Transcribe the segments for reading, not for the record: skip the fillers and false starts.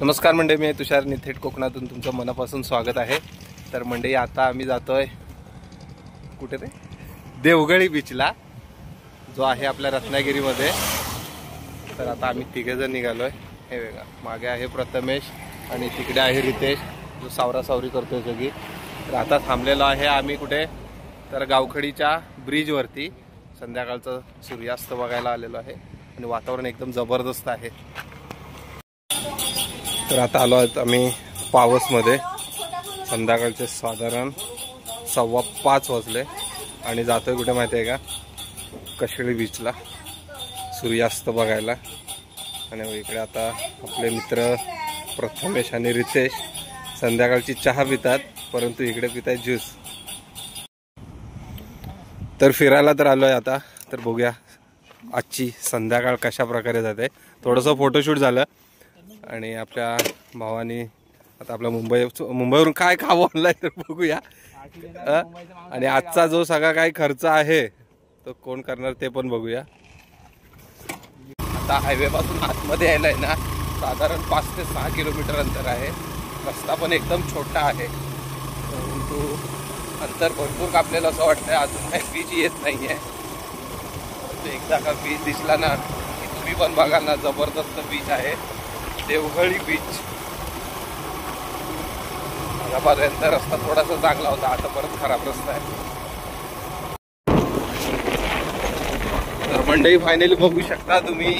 नमस्कार मंडळी, मी तुषार निथेट कोकणातून तुमचं मनापासून स्वागत आहे। तर मंडळी आता आम्ही जातोय कुठे रे, देवगळी बीचला, जो आहे आपल्या रत्नागिरीमध्ये। तर आता आम्ही तिघेजण निघालोय। हे बघा, मागे आहे प्रथमेश आणि तिकडे आहे रितेश, जो सावरासावरी करतोय सगळी। तर आता थांबलेलो आहे आम्ही कुठे, तर गावखडीच्या ब्रिजवरती संध्याकाळचं सूर्यास्त बघायला आलेलो आहे आणि वातावरण एकदम जबरदस्त आहे। तर आता आलो आहोत आम्ही पावसमध्ये। संध्याकाळचे साधारण 5:15 वाजले आणि जातोय कुठे माहिती आहे का, कशेळी बीचला सूर्यास्त बघायला। आणि इकडे आता आपले मित्र प्रथमेश आणि रितेश संध्याकाळची चहा पितात, परंतु इकडे पिताय ज्यूस। तर फिरायला तर आलोय आता, तर बघूया आजची संध्याकाळ कशा प्रकारे जाते। थोडंसं फोटोशूट झालं आणि आपल्या भावानी आता आपल्या मुंबईवरून काय खावं ऑनलाईन, तर बघूया। आणि आजचा जो सगळा काही खर्च आहे तो कोण करणार ते पण बघूया। आता हायवे पासून आतमध्ये यायला आहे ना, साधारण 5 ते 6 किलोमीटर अंतर आहे। रस्ता पण एकदम छोटा आहे, परंतु अंतर भरपूर कापलेलं असं वाटतंय। अजून काही बीच येत नाहीये, एकदा का बीच दिसला ना, तुम्ही पण बघा ना, जबरदस्त बीच आहे देवगळी बीच। आतापर्यंत रस्ता थोडासा चांगला होता, आता परत खराब रस्ता आहे। तर मंडळी फायनली बघू शकता तुम्ही,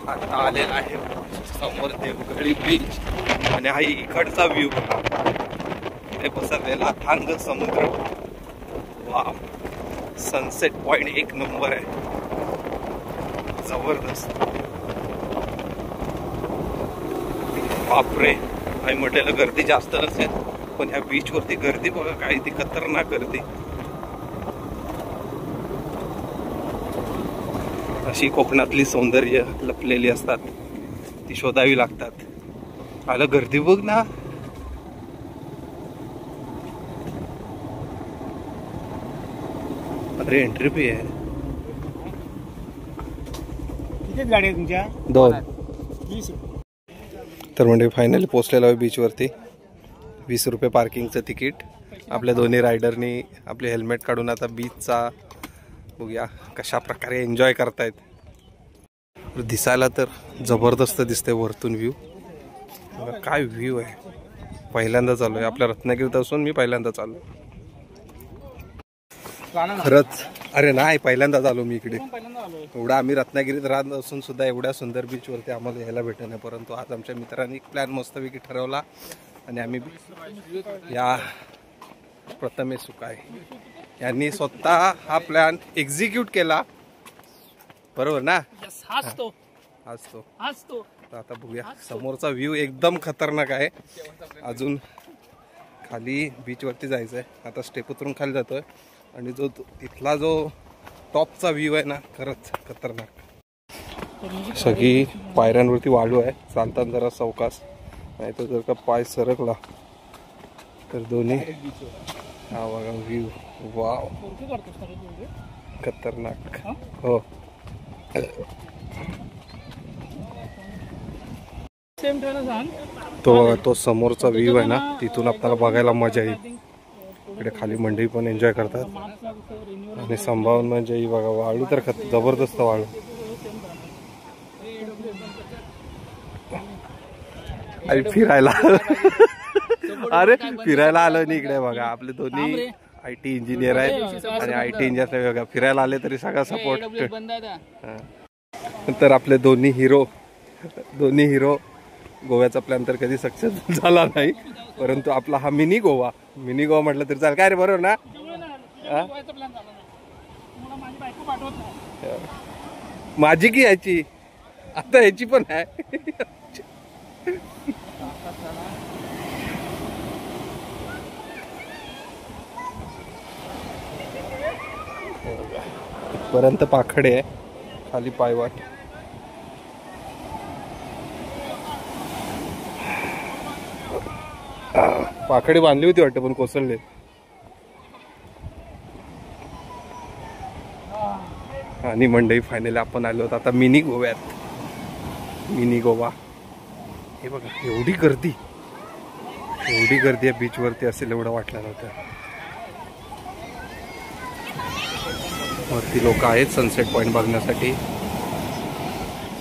आता आलेला आहे समोर देवगळी बीच आणि हा इकडचा व्ह्यू बघा, इथे पसरलेला अथांग समुद्र। वाव, सनसेट पॉइंट एक नंबर आहे, जबरदस्त। बापरे, काही म्हटलेलं गर्दी जास्त नसेल, पण ह्या बीच वरती गर्दी बघा, काही ती खतरनाक गर्दी। अशी कोकणातली सौंदर्य लपलेली असतात, ती शोधावी लागतात। आलं गर्दी बघ ना, अरे एंट्री फी आहे। किती गाडी आहे तुमच्या? 2। 20। तर म्हणजे फायनली पोहोचलेलो आहे बीचवरती। 20 रुपये पार्किंगचं तिकीट। आपल्या दोन्ही रायडरनी आपले हेल्मेट काढून आता बीचचा बघूया कशा प्रकारे एन्जॉय करतायत। दिसायला तर जबरदस्त दिसते वरतून व्ह्यू, काय व्ह्यू आहे। पहिल्यांदा चालू आहे आपल्या रत्नागिरीत असून, मी पहिल्यांदा चालू खरंच। अरे नाही, पहिल्यांदाच आलो मी इकडे। एवढा आम्ही रत्नागिरीत राहत असून सुद्धा एवढ्या सुंदर बीचवरती आम्हाला यायला भेटत नाही, परंतु आज आमच्या मित्रांनी प्लॅन मस्तपैकी ठरवला आणि आम्ही या प्रथमेश सुकाय यांनी स्वतः हा प्लॅन एक्झिक्यूट केला, बरोबर ना? आज तो आता बघूया, समोरचा व्ह्यू एकदम खतरनाक आहे। अजून खाली बीचवरती जायचं आहे, आता स्टेप उतरून खाली जातोय आणि जो तिथला जो टॉपचा व्ह्यू आहे ना, खरंच खतरनाक। सगळी पायऱ्यांवरती वाळू आहे, चालताना जरा सावकाश, नाही तर जर का पाय सरकला तर दोन्ही। हा बघा व्ह्यू, वाव खतरनाक। हो, तो समोरचा व्ह्यू आहे ना, तिथून आपल्याला बघायला मजा येईल। इकडे खाली मंडळी पण एन्जॉय करतात आणि संभावना म्हणजे ही बघा, वाळू तर जबरदस्त वाळू। अरे फिरायला अरे फिरायला आलो नाही इकडे बघा, आपले दोन्ही IT इंजिनियर आहेत आणि IT इंजिनियर बघा फिरायला आले तरी सगळा सपोर्ट। तर आपले दोन्ही हिरो गोव्याचा प्लॅन तर कधी सक्सेस झाला नाही, परंतु आपला हा मिनी गोवा म्हटलं तरी चालेल, काय रे, बरोबर ना? माझी की याची, आता याची पण आहे। पर्यंत पाखडे आहे, खाली पायवाट। पाखडी बांधली होती वाटतं, पण कोसळले। आणि मंडई फायनली आपण आलो आता मिनी गोव्यात। मिनी गोवा हे बघा एवढी गर्दी आहे बीचवरती असेल एवढं वाटलं नव्हतं. वरती लोक आहेत सनसेट पॉइंट बघण्यासाठी.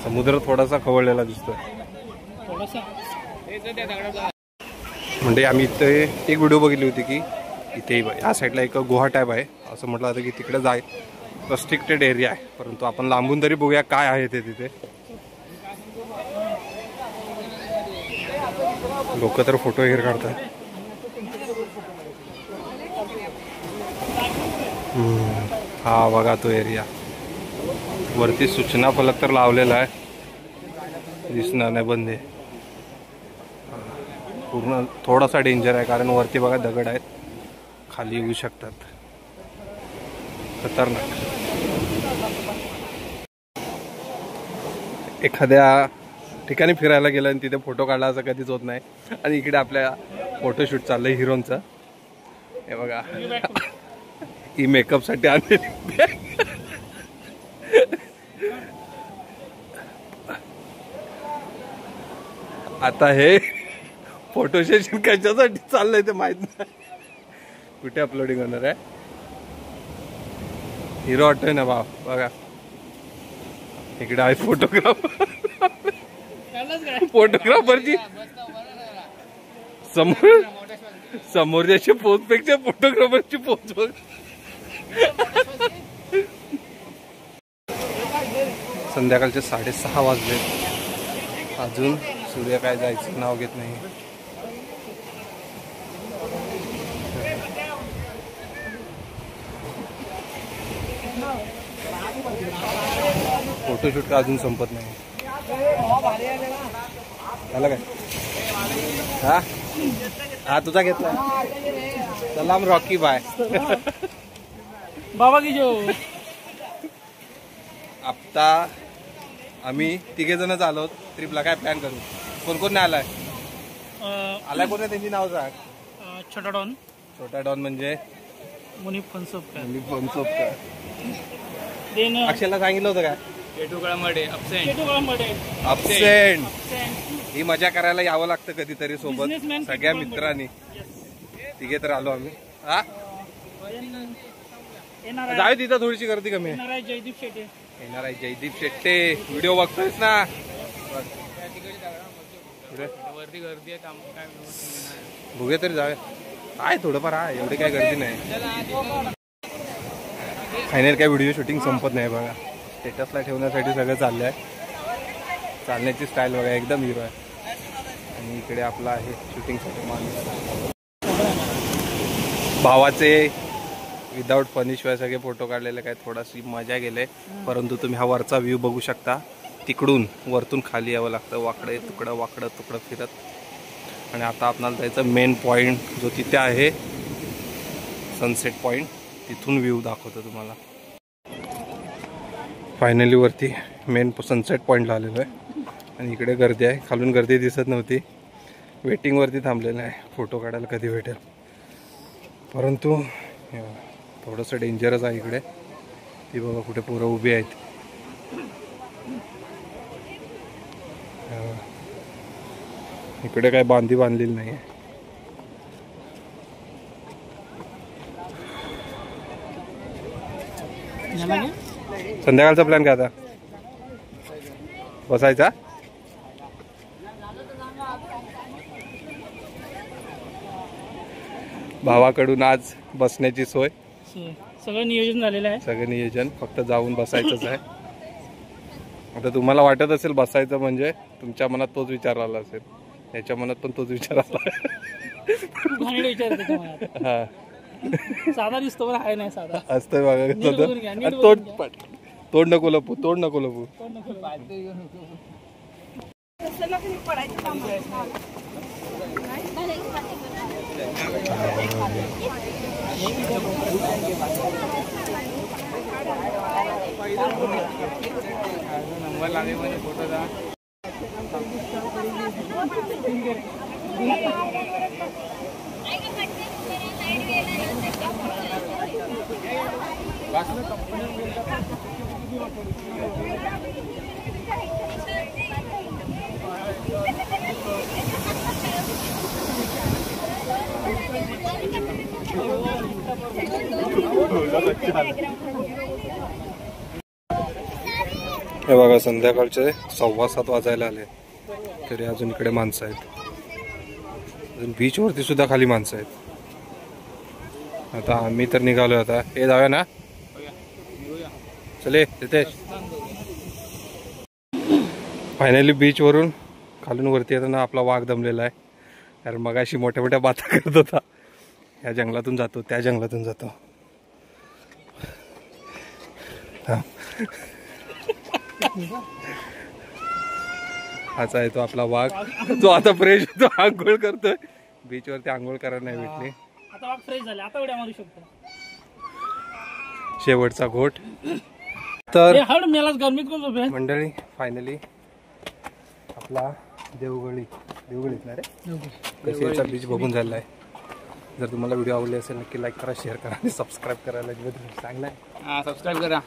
समुद्र थोडासा खवळलेला दिसतोय. म्हणजे आम्ही इथे एक व्हिडिओ बघितली होती की इथे या साईडला एक गुहा टाईप आहे असं म्हटलं जातं की तिकडे जाय रेस्ट्रिक्टेड एरिया आहे. परंतु आपण लांबून तरी बघूया काय आहे ते तिथे. लोक तर फोटो वगैरे काढतात. हा बघा तो एरिया. वरती सूचना फलक तर लावलेला आहे, दिसणार नाही बंद आहे पूर्ण. थोडासा डेंजर आहे कारण वरती बघा दगड आहेत, खाली येऊ शकतात, खतरनाक. एखाद्या ठिकाणी फिरायला गेलं आणि तिथे फोटो काढला असं कधीच होत नाही. आणि इकडे आपल्या फोटोशूट चाललंय हिरोनचं. हे बघा ही मेकअपसाठी आणलेली. आता हे फोटो सेशन कशासाठी चाललंय ते माहित नाही. कुठे अपलोडिंग होणार आहे. हिरो वाटतोय ना भाव. बघा इकडे आहे फोटोग्राफरची समोरच्याची पोज पेक्षा फोटोग्राफरची पोज बघ. संध्याकाळचे 6:30 वाजले, अजून सूर्य काय जायचं नाव घेत नाही. फोटोशूट का अजून संपत नाही. झालं काय? हा तुझा घेतला. सलाम रॉकी बाय. बाबा की जो आता आम्ही 3 जणच आलो ट्रिपला. काय प्लॅन करू? कोण कोण नाही आलाय? आलाय कोण? त्यांची नाव सांग. छोटा डॉन म्हणजे मुनीफ फनसोपकर. अक्षयला सांगितलं होतं काय? अपसेंट. ही मजा करायला यावं लागतं कधीतरी सोबत सगळ्या मित्रांनी. 3 तर आलो आम्ही. हा जाऊ तिथं थोडीशी गर्दी कमी आहे. येणार आहे जयदीप शेट्टे. व्हिडिओ बघतोयस ना? वरती गर्दी आहे. बघूया तरी जाऊया. आहे थोडंफार आहे, एवढी काही गर्दी नाही. फायनल काय व्हिडिओ शूटिंग संपत नाही बघा. स्टेटसला ठेवण्यासाठी सगळं चाललंय. चालण्याची स्टाईल बघा एकदम हिरो आहे. आणि इकडे आपला आहे शूटिंगसाठी माणूस. भावाचे विदाऊट फनीशिवाय सगळे फोटो काढलेले. काय थोडाशी मजा गेले. परंतु तुम्ही हा वरचा व्ह्यू बघू शकता. तिकडून वरतून खाली यावं लागतं, वाकडे तुकडं फिरत. आणि आता आपल्याला जायचं मेन पॉईंट जो तिथे आहे सनसेट पॉईंट. तिथून व्ह्यू दाखवतो तुम्हाला. फायनली वरती मेन सनसेट पॉईंटला आलेलो आहे. आणि इकडे गर्दी आहे. खालून गर्दी दिसत नव्हती. वेटिंगवरती थांबलेलं आहे फोटो काढायला कधी भेटेल. परंतु थोडंसं डेंजरस आहे इकडे. ती बघा कुठे पोरं उभी आहेत. इकडे काय बांधलेली नाही आहे. संध्याकाळचा प्लॅन काय आता? बसायचा? भावाकडून आज बसण्याची सोय, सगळं नियोजन झालेलं आहे. सगळं नियोजन, फक्त जाऊन बसायचंच आहे. आता तुम्हाला वाटत असेल बसायचं म्हणजे तुमच्या मनात तोच विचार आला असेल. याच्या मनात पण तोच विचार आला. हा साधा दिसतो पण आहे नाही साधा असतंय बघा. तोड नको लपू. नंबर लागे म्हणजे फोटो दा. हे बघा संध्याकाळचे 6:15 वाजायला आले तरी अजून इकडे माणसं आहेत. अजून बीच वरती सुद्धा खाली माणसं आहेत. आता आम्ही तर निघालो. आता हे जाऊया ना. चले तिथे फायनली बीच वरून खालून वरती येताना आपला वाघ दमलेला आहे. कारण मगाशी मोठ्या मोठ्या बाता करत होता. या जंगलातून जातो त्या जंगलातून जातो. हाच आहे तो आपला वाघ जो आता फ्रेश होतो. आंघोळ करतोय बीच वरती. आंघोळ करायला नाही भेटली. आता वाघ फ्रेश झाले. आता उड्या मारू शकतो. शेवटचा घोट. तर हड मेलाच गरमीत कोण झोपे मंडळी फायनली आपला देवगळीत ना रे कसेचा बीच बघून झाला आहे. जर तुम्हाला व्हिडिओ आवडले असेल नक्की लाईक करा, शेअर करा आणि सबस्क्राईब करायला सांगलाय. सबस्क्राईब करा.